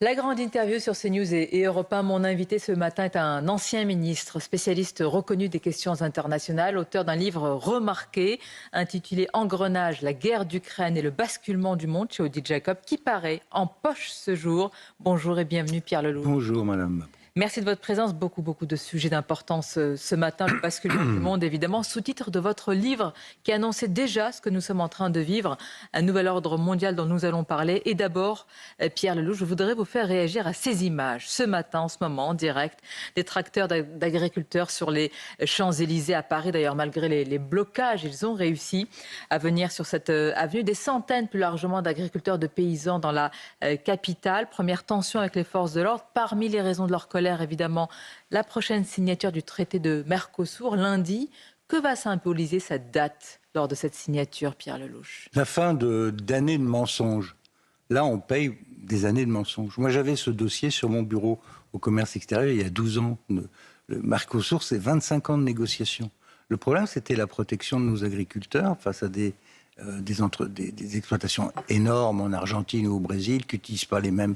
La grande interview sur CNews et Europe 1. Mon invité ce matin est un ancien ministre, spécialiste reconnu des questions internationales, auteur d'un livre remarqué intitulé Engrenage, la guerre d'Ukraine et le basculement du monde chez Odile Jacob, qui paraît en poche ce jour. Bonjour et bienvenue Pierre Lelouch. Bonjour madame. Merci de votre présence. Beaucoup de sujets d'importance ce matin. Le basculement du monde, évidemment. Sous-titre de votre livre qui annonçait déjà ce que nous sommes en train de vivre. Un nouvel ordre mondial dont nous allons parler. Et d'abord, Pierre Lelouch, je voudrais vous faire réagir à ces images. Ce matin, en ce moment, en direct, des tracteurs d'agriculteurs sur les Champs-Élysées à Paris. D'ailleurs, malgré les blocages, ils ont réussi à venir sur cette avenue. Des centaines, plus largement, d'agriculteurs, de paysans dans la capitale. Première tension avec les forces de l'ordre. Parmi les raisons de leur colère, évidemment, la prochaine signature du traité de Mercosur, lundi. Que va symboliser cette date lors de cette signature, Pierre Lelouch? La fin d'années de mensonges. Là, on paye des années de mensonges. Moi, j'avais ce dossier sur mon bureau au commerce extérieur il y a 12 ans. Le Mercosur, c'est 25 ans de négociations. Le problème, c'était la protection de nos agriculteurs face à des exploitations énormes en Argentine ou au Brésil qui n'utilisent pas les mêmes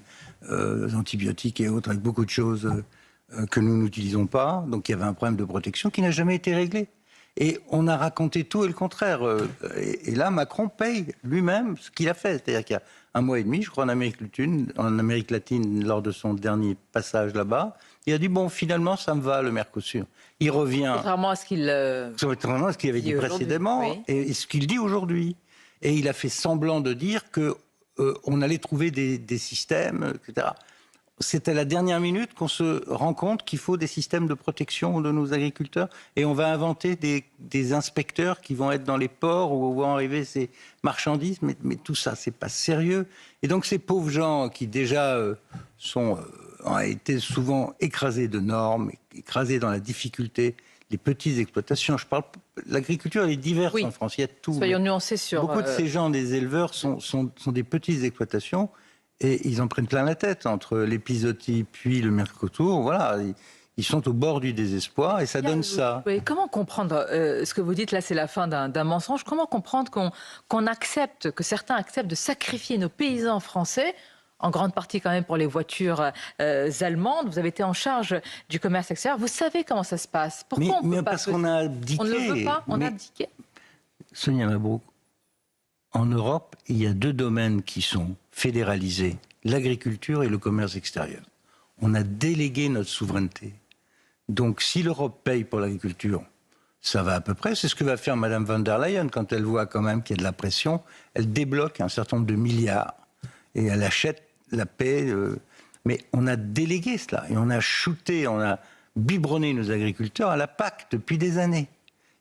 antibiotiques et autres, avec beaucoup de choses que nous n'utilisons pas. Donc il y avait un problème de protection qui n'a jamais été réglé. Et on a raconté tout et le contraire. Et là, Macron paye lui-même ce qu'il a fait. C'est-à-dire qu'il y a un mois et demi, je crois, en Amérique latine, lors de son dernier passage là-bas, il a dit, bon, finalement, ça me va, le Mercosur. Il revient... Contrairement à ce qu'il avait dit précédemment, oui. Et ce qu'il dit aujourd'hui. Et il a fait semblant de dire qu'on allait trouver des systèmes, etc. C'est à la dernière minute qu'on se rend compte qu'il faut des systèmes de protection de nos agriculteurs. Et on va inventer des inspecteurs qui vont être dans les ports où vont arriver ces marchandises. Mais tout ça, c'est pas sérieux. Et donc ces pauvres gens qui déjà ont été souvent écrasés de normes, écrasés dans la difficulté, les petites exploitations. L'agriculture, elle est diverse en France. Il y a tout. Soyons nuancés sur... Beaucoup de ces gens, des éleveurs, sont des petites exploitations et ils en prennent plein la tête entre l'épizootie puis le Mercosur. Voilà, ils sont au bord du désespoir et ça donne ça. Oui, comment comprendre ce que vous dites là, c'est la fin d'un mensonge. Comment comprendre qu'on accepte, que certains acceptent de sacrifier nos paysans français, en grande partie quand même pour les voitures allemandes? Vous avez été en charge du commerce extérieur. Vous savez comment ça se passe. Pourquoi on peut pas parce qu'on a abdiqué. On ne le veut pas, on a abdiqué. Sonia Mabrouk, en Europe, il y a deux domaines qui sont fédéralisés, l'agriculture et le commerce extérieur. On a délégué notre souveraineté. Donc si l'Europe paye pour l'agriculture, ça va à peu près. C'est ce que va faire Mme von der Leyen quand elle voit quand même qu'il y a de la pression. Elle débloque un certain nombre de milliards et elle achète la paix. Mais on a délégué cela et on a shooté, on a biberonné nos agriculteurs à la PAC depuis des années.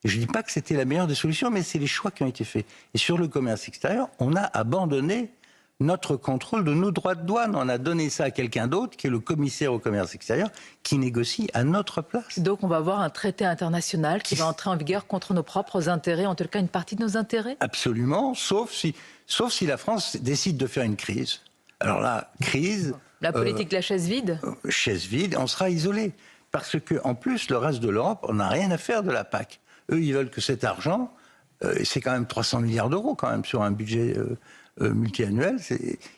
Et je ne dis pas que c'était la meilleure des solutions, mais c'est les choix qui ont été faits. Et sur le commerce extérieur, on a abandonné notre contrôle de nos droits de douane. On a donné ça à quelqu'un d'autre, qui est le commissaire au commerce extérieur, qui négocie à notre place. Donc on va avoir un traité international qui va entrer en vigueur contre nos propres intérêts, en tout cas une partie de nos intérêts? Absolument, sauf si la France décide de faire une crise. Alors là, crise... La politique de la chaise vide? Chaise vide, on sera isolé. Parce qu'en plus, le reste de l'Europe, on n'a rien à faire de la PAC. Eux, ils veulent que cet argent, c'est quand même 300 milliards d'euros quand même sur un budget multiannuel,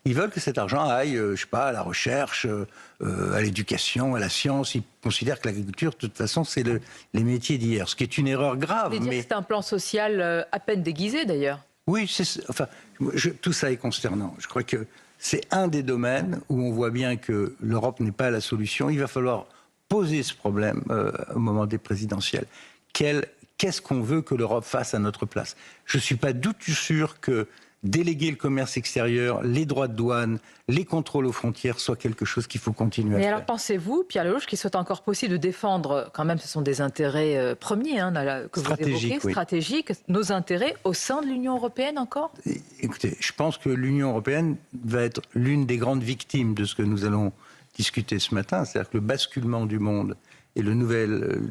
ils veulent que cet argent aille, je sais pas, à la recherche, à l'éducation, à la science. Ils considèrent que l'agriculture, de toute façon, c'est les métiers d'hier, ce qui est une erreur grave. Mais c'est un plan social à peine déguisé d'ailleurs. Oui, tout ça est consternant. Je crois que c'est un des domaines où on voit bien que l'Europe n'est pas la solution. Il va falloir poser ce problème au moment des présidentielles. Qu'est-ce qu'on veut que l'Europe fasse à notre place? Je ne suis pas du tout sûr que déléguer le commerce extérieur, les droits de douane, les contrôles aux frontières soit quelque chose qu'il faut continuer à faire. Mais alors pensez-vous, Pierre Lelouch, qu'il soit encore possible de défendre, quand même ce sont des intérêts premiers que vous évoquez, stratégiques, nos intérêts au sein de l'Union européenne encore? Écoutez, je pense que l'Union européenne va être l'une des grandes victimes de ce que nous allons discuter ce matin, c'est-à-dire que le basculement du monde et le nouvel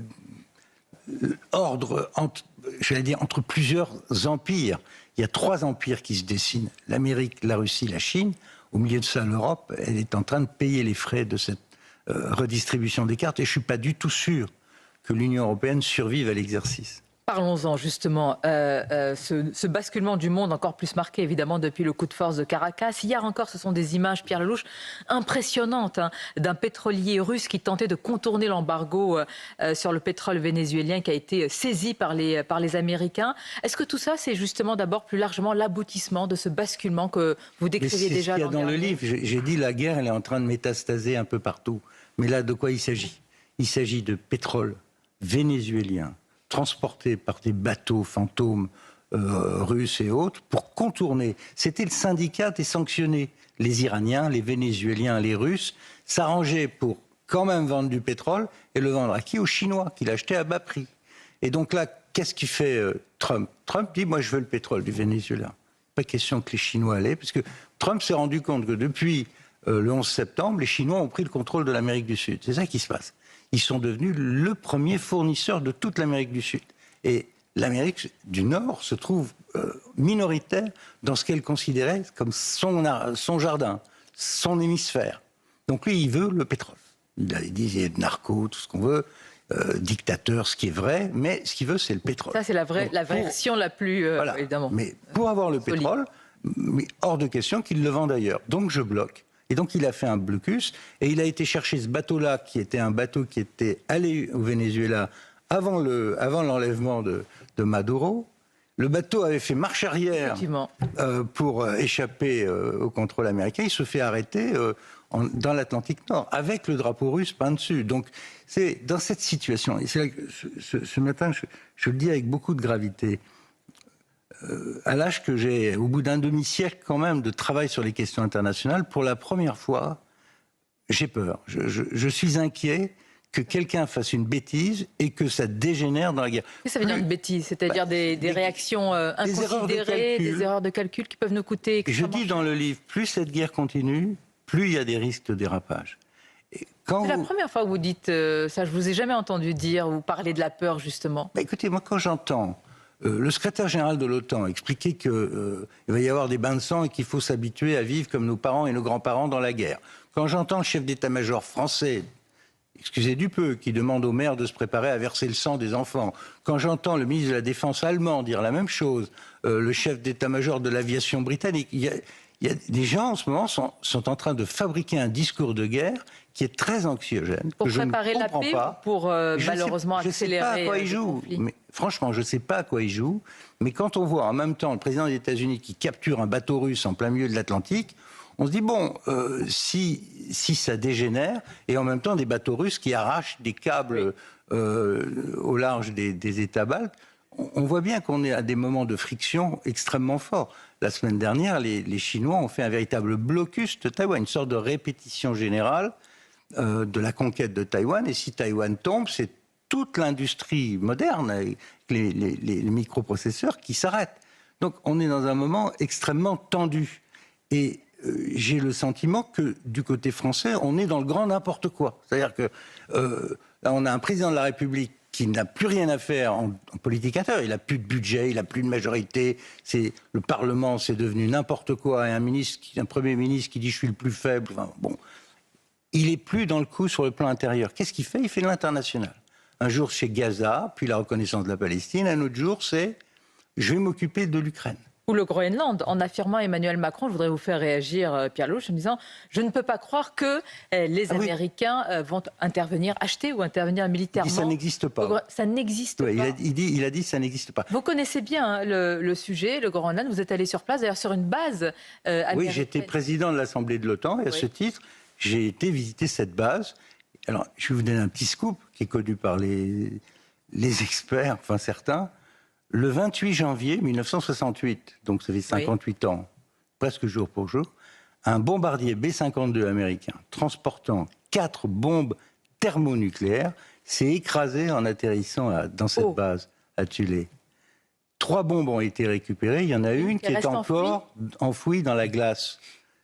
ordre, entre plusieurs empires. Il y a 3 empires qui se dessinent, l'Amérique, la Russie, la Chine. Au milieu de ça, l'Europe, elle est en train de payer les frais de cette redistribution des cartes. Et je ne suis pas du tout sûr que l'Union européenne survive à l'exercice. Parlons-en justement, ce basculement du monde encore plus marqué évidemment depuis le coup de force de Caracas. Hier encore, ce sont des images, Pierre Lellouche, impressionnantes d'un pétrolier russe qui tentait de contourner l'embargo sur le pétrole vénézuélien qui a été saisi par les Américains. Est-ce que tout ça, c'est justement d'abord plus largement l'aboutissement de ce basculement que vous décriviez déjà l'an dernier ? Dans le livre, j'ai dit la guerre, elle est en train de métastaser un peu partout. Mais là, de quoi il s'agit ? Il s'agit de pétrole vénézuélien transportés par des bateaux fantômes russes et autres pour contourner. C'était le syndicat des sanctionnés. Les Iraniens, les Vénézuéliens, les Russes s'arrangeaient pour quand même vendre du pétrole et le vendre à qui ? Aux Chinois, qui l'achetaient à bas prix. Et donc là, qu'est-ce qu'il fait Trump ? Trump dit, moi je veux le pétrole du Venezuela. Pas question que les Chinois l'aient, parce que Trump s'est rendu compte que depuis le 11 septembre, les Chinois ont pris le contrôle de l'Amérique du Sud. C'est ça qui se passe. Ils sont devenus le premier fournisseur de toute l'Amérique du Sud. Et l'Amérique du Nord se trouve minoritaire dans ce qu'elle considérait comme son jardin, son hémisphère. Donc lui, il veut le pétrole. Il a dit narco, tout ce qu'on veut, dictateur, ce qui est vrai, mais ce qu'il veut, c'est le pétrole. Ça, c'est la version la plus, voilà. évidemment. Mais pour avoir le pétrole, mais hors de question qu'il le vende ailleurs. Donc je bloque. Et donc il a fait un blocus et il a été chercher ce bateau-là qui était un bateau qui était allé au Venezuela avant l'enlèvement de Maduro. Le bateau avait fait marche arrière pour échapper au contrôle américain. Il se fait arrêter dans l'Atlantique Nord avec le drapeau russe peint dessus. Donc c'est dans cette situation. Et c'est là que ce matin, je le dis avec beaucoup de gravité. À l'âge que j'ai, au bout d'un demi-siècle quand même de travail sur les questions internationales, pour la première fois, j'ai peur. Je suis inquiet que quelqu'un fasse une bêtise et que ça dégénère dans la guerre. Qu'est-ce que ça veut dire une bêtise ? C'est-à-dire des réactions inconsidérées, des erreurs de calcul qui peuvent nous coûter extrêmement cher. Je dis dans le livre, plus cette guerre continue, plus il y a des risques de dérapage. C'est la première fois que vous dites ça, je ne vous ai jamais entendu dire ou parler de la peur justement. Écoutez, moi quand j'entends le secrétaire général de l'OTAN expliquait qu'il va y avoir des bains de sang et qu'il faut s'habituer à vivre comme nos parents et nos grands-parents dans la guerre. Quand j'entends le chef d'état-major français, excusez du peu, qui demande aux mères de se préparer à verser le sang des enfants, quand j'entends le ministre de la Défense allemand dire la même chose, le chef d'état-major de l'aviation britannique, il y a des gens en ce moment sont en train de fabriquer un discours de guerre qui est très anxiogène. Pour que préparer je ne la comprends paix pas. ou pour malheureusement accélérer le conflit. Mais, franchement, je ne sais pas à quoi ils jouent. Mais quand on voit en même temps le président des États-Unis qui capture un bateau russe en plein milieu de l'Atlantique, on se dit, bon, si ça dégénère, et en même temps des bateaux russes qui arrachent des câbles au large des États baltes, on voit bien qu'on est à des moments de friction extrêmement forts. La semaine dernière, les Chinois ont fait un véritable blocus de Taïwan, une sorte de répétition générale de la conquête de Taïwan. Et si Taïwan tombe, c'est toute l'industrie moderne, avec les microprocesseurs, qui s'arrête. Donc on est dans un moment extrêmement tendu. Et j'ai le sentiment que du côté français, on est dans le grand n'importe quoi. C'est-à-dire que là, on a un président de la République qui n'a plus rien à faire en politique intérieure. Il n'a plus de budget, il n'a plus de majorité. Le Parlement, c'est devenu n'importe quoi. Et un Premier ministre qui dit « je suis le plus faible ». Enfin, bon, il n'est plus dans le coup sur le plan intérieur. Qu'est-ce qu'il fait ? Il fait de l'international. Un jour, c'est Gaza, puis la reconnaissance de la Palestine. Un autre jour, c'est « je vais m'occuper de l'Ukraine ». Ou le Groenland, en affirmant Emmanuel Macron, je voudrais vous faire réagir, Pierre Lellouche, en disant « je ne peux pas croire que les Américains vont intervenir, acheter ou intervenir militairement ». Ça n'existe pas. Ça n'existe pas. Il a dit ça n'existe pas. Vous connaissez bien le sujet, le Groenland, vous êtes allé sur place, d'ailleurs sur une base américaine. Oui, j'étais président de l'Assemblée de l'OTAN, et à ce titre, j'ai été visiter cette base. Alors, je vais vous donner un petit scoop qui est connu par les experts, enfin certains. Le 28 janvier 1968, donc ça fait 58 ans, presque jour pour jour, un bombardier B-52 américain transportant 4 bombes thermonucléaires s'est écrasé en atterrissant dans cette base à Tulé. 3 bombes ont été récupérées, il y en a une qui est encore enfouie dans la glace.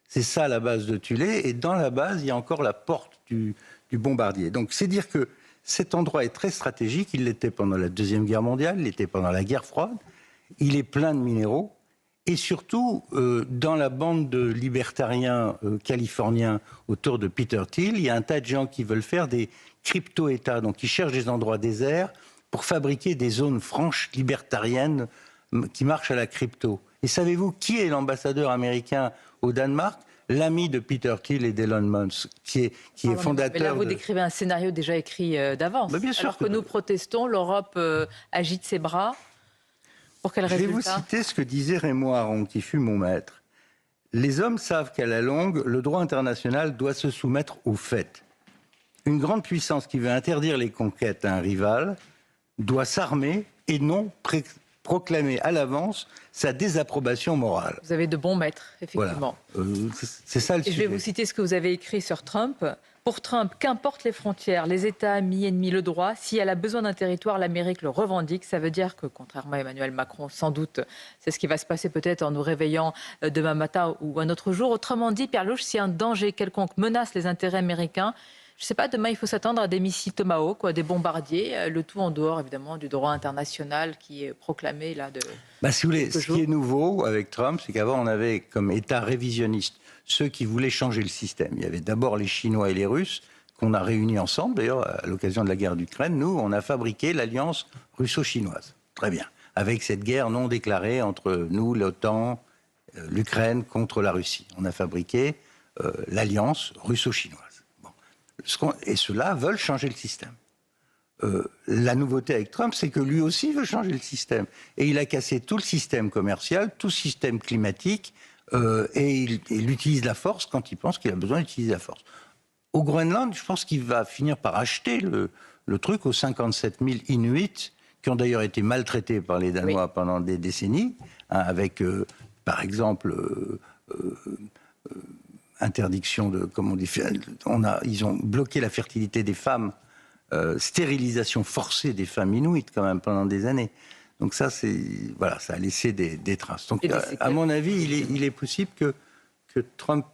C'est ça la base de Tulé, et dans la base, il y a encore la porte du bombardier. Donc c'est dire que cet endroit est très stratégique, il l'était pendant la Deuxième Guerre mondiale, il l'était pendant la guerre froide, il est plein de minéraux, et surtout, dans la bande de libertariens californiens autour de Peter Thiel, il y a un tas de gens qui veulent faire des crypto-États, donc ils cherchent des endroits déserts pour fabriquer des zones franches libertariennes qui marchent à la crypto. Et savez-vous qui est l'ambassadeur américain au Danemark? L'ami de Peter Thiel et d'Elon Musk, qui est fondateur. Mais là, vous décrivez un scénario déjà écrit d'avance. Bien sûr Alors que nous protestons, l'Europe agite ses bras. Pour quel résultat? Je vais vous citer ce que disait Raymond Aron, qui fut mon maître. Les hommes savent qu'à la longue, le droit international doit se soumettre aux faits. Une grande puissance qui veut interdire les conquêtes à un rival doit s'armer et non proclamer à l'avance sa désapprobation morale. Vous avez de bons maîtres, effectivement. Voilà. C'est ça le sujet. Je vais vous citer ce que vous avez écrit sur Trump. Pour Trump, qu'importe les frontières, les États, mi-ennemis, le droit, si elle a besoin d'un territoire, l'Amérique le revendique. Ça veut dire que, contrairement à Emmanuel Macron, sans doute, c'est ce qui va se passer peut-être en nous réveillant demain matin ou un autre jour. Autrement dit, Pierre Louche, si un danger quelconque menace les intérêts américains, je ne sais pas, demain il faut s'attendre à des missiles Tomahawk, des bombardiers, le tout en dehors évidemment du droit international qui est proclamé là de... Si vous voulez, ce qui est nouveau avec Trump, c'est qu'avant on avait comme État révisionniste ceux qui voulaient changer le système. Il y avait d'abord les Chinois et les Russes qu'on a réunis ensemble, d'ailleurs à l'occasion de la guerre d'Ukraine. Nous, on a fabriqué l'alliance russo-chinoise. Très bien. Avec cette guerre non déclarée entre nous, l'OTAN, l'Ukraine contre la Russie. On a fabriqué l'alliance russo-chinoise. Et ceux-là veulent changer le système. La nouveauté avec Trump, c'est que lui aussi veut changer le système. Et il a cassé tout le système commercial, tout le système climatique, et il utilise la force quand il pense qu'il a besoin d'utiliser la force. Au Groenland, je pense qu'il va finir par acheter le truc aux 57 000 Inuits, qui ont d'ailleurs été maltraités par les Danois pendant des décennies, hein, avec, par exemple... interdiction de, comme on dit, ils ont bloqué la fertilité des femmes, stérilisation forcée des femmes inuites quand même pendant des années. Donc ça, ça a laissé des traces. Donc à mon avis, il est possible que Trump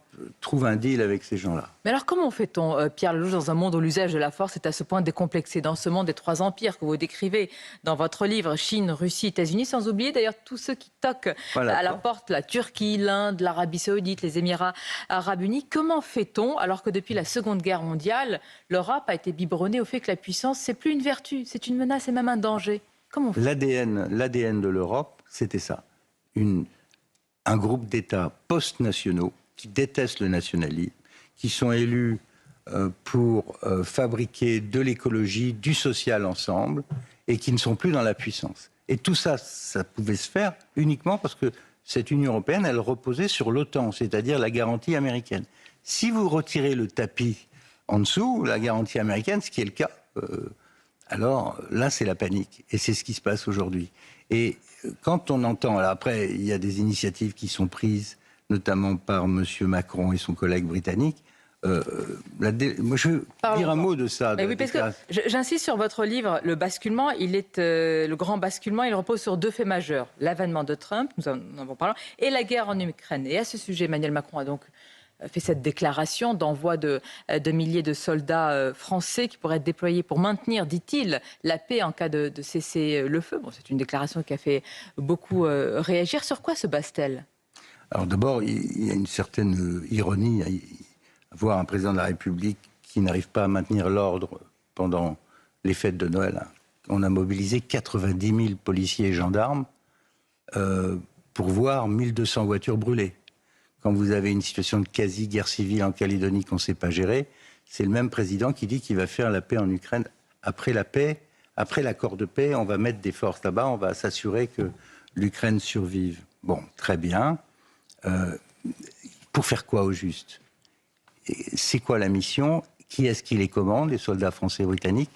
trouve un deal avec ces gens-là. Mais alors comment fait-on, Pierre Lelouch, dans un monde où l'usage de la force est à ce point décomplexé, dans ce monde des trois empires que vous décrivez dans votre livre, Chine, Russie, États-Unis, sans oublier d'ailleurs tous ceux qui toquent à la porte, la Turquie, l'Inde, l'Arabie Saoudite, les Émirats Arabes Unis. Comment fait-on, alors que depuis la Seconde Guerre mondiale, l'Europe a été biberonnée au fait que la puissance, c'est plus une vertu, c'est une menace et même un danger? Comment on fait? L'ADN de l'Europe, c'était ça. Un groupe d'États post-nationaux qui détestent le nationalisme, qui sont élus pour fabriquer de l'écologie, du social ensemble, et qui ne sont plus dans la puissance. Et tout ça, ça pouvait se faire uniquement parce que cette Union européenne, elle reposait sur l'OTAN, c'est-à-dire la garantie américaine. Si vous retirez le tapis en dessous, la garantie américaine, ce qui est le cas, alors là, c'est la panique. Et c'est ce qui se passe aujourd'hui. Et quand on entend, alors après, il y a des initiatives qui sont prises, notamment par M. Macron et son collègue britannique. Moi, je veux dire un mot de ça. Oui, parce que j'insiste sur votre livre, Le basculement, le grand basculement, il repose sur deux faits majeurs. L'avènement de Trump, nous en avons parlé, et la guerre en Ukraine. Et à ce sujet, Emmanuel Macron a donc fait cette déclaration d'envoi de milliers de soldats français qui pourraient être déployés pour maintenir, dit-il, la paix en cas de cessez-le-feu. Bon, c'est une déclaration qui a fait beaucoup réagir. Sur quoi se base-t-elle ? Alors d'abord, il y a une certaine ironie à voir un président de la République qui n'arrive pas à maintenir l'ordre pendant les fêtes de Noël. On a mobilisé 90 000 policiers et gendarmes pour voir 1200 voitures brûlées. Quand vous avez une situation de quasi-guerre civile en Calédonie qu'on ne sait pas gérer, c'est le même président qui dit qu'il va faire la paix en Ukraine. Après la paix, après l'accord de paix, on va mettre des forces là-bas, on va s'assurer que l'Ukraine survive. Bon, très bien. Pour faire quoi au juste? C'est quoi la mission? Qui est-ce qui les commande? Les soldats français et britanniques.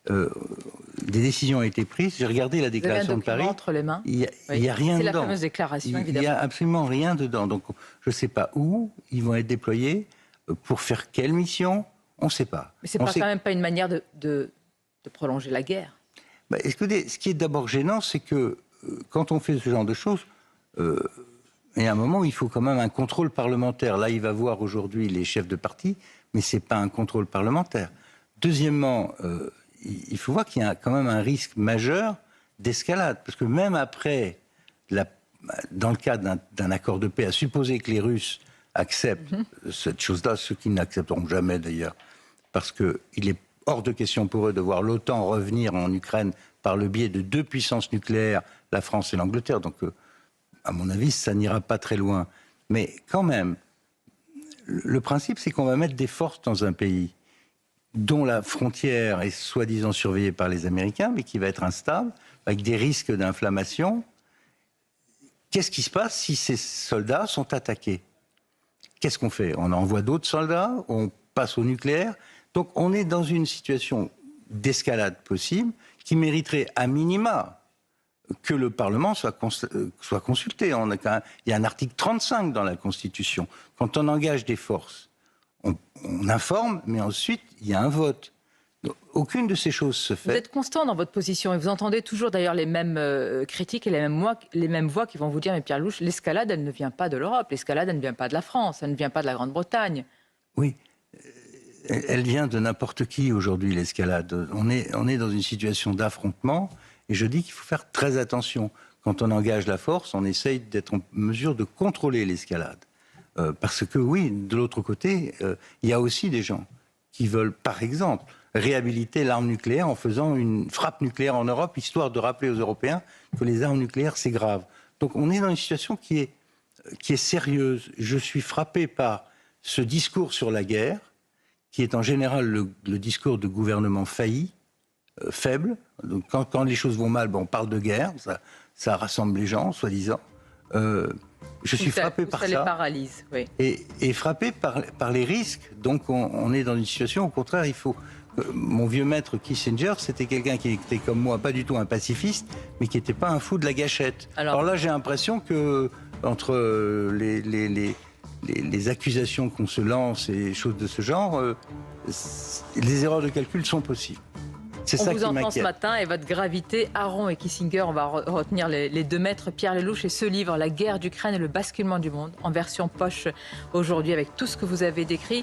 Des décisions ont été prises. J'ai regardé la déclaration de Paris. Entre les mains. Il y a rien dedans. C'est la fameuse déclaration, évidemment. Il n'y a absolument rien dedans. Donc, je ne sais pas où ils vont être déployés, pour faire quelle mission, on ne sait pas. Mais c'est quand même pas une manière de prolonger la guerre. Écoutez, ce qui est d'abord gênant, c'est que quand on fait ce genre de choses, il y a un moment où il faut quand même un contrôle parlementaire. Là, il va voir aujourd'hui les chefs de parti, mais ce n'est pas un contrôle parlementaire. Deuxièmement, il faut voir qu'il y a quand même un risque majeur d'escalade. Parce que même après, dans le cadre d'un accord de paix, à supposer que les Russes acceptent cette chose-là, ce qu'ils n'accepteront jamais d'ailleurs, parce qu'il est hors de question pour eux de voir l'OTAN revenir en Ukraine par le biais de 2 puissances nucléaires, la France et l'Angleterre. Donc, à mon avis, ça n'ira pas très loin. Mais quand même, le principe, c'est qu'on va mettre des forces dans un pays dont la frontière est soi-disant surveillée par les Américains, mais qui va être instable, avec des risques d'inflammation. Qu'est-ce qui se passe si ces soldats sont attaqués? Qu'est-ce qu'on fait? On envoie d'autres soldats? On passe au nucléaire? Donc on est dans une situation d'escalade possible qui mériterait à minima que le Parlement soit consulté. Il y a un article 35 dans la Constitution. Quand on engage des forces, on informe, mais ensuite il y a un vote. Donc, aucune de ces choses se fait. Vous êtes constant dans votre position et vous entendez toujours d'ailleurs les mêmes critiques et les mêmes voix qui vont vous dire, mais Pierre Lelouch, l'escalade, elle ne vient pas de l'Europe, l'escalade, elle ne vient pas de la France, elle ne vient pas de la Grande-Bretagne. Oui, elle vient de n'importe qui aujourd'hui, l'escalade. On est dans une situation d'affrontement et je dis qu'il faut faire très attention. Quand on engage la force, on essaye d'être en mesure de contrôler l'escalade. Parce que oui, de l'autre côté, il y a aussi des gens qui veulent, par exemple, réhabiliter l'arme nucléaire en faisant une frappe nucléaire en Europe, histoire de rappeler aux Européens que les armes nucléaires, c'est grave. Donc on est dans une situation qui est sérieuse. Je suis frappé par ce discours sur la guerre, qui est en général le discours de gouvernements faillis, faibles. Donc quand les choses vont mal, on parle de guerre, ça rassemble les gens, soi-disant. Je suis frappé par ça. Ça les paralyse, oui. Et frappé par les risques. Donc on est dans une situation, au contraire, il faut... Mon vieux maître Kissinger, c'était quelqu'un qui était comme moi, pas du tout un pacifiste, mais qui n'était pas un fou de la gâchette. Alors là, j'ai l'impression que entre les accusations qu'on se lance et choses de ce genre, les erreurs de calcul sont possibles. C'est ça qui m'inquiète. On vous entend ce matin et votre gravité, Aron et Kissinger, on va retenir les deux maîtres, Pierre Lelouch et ce livre, La guerre d'Ukraine et le basculement du monde, en version poche aujourd'hui avec tout ce que vous avez décrit.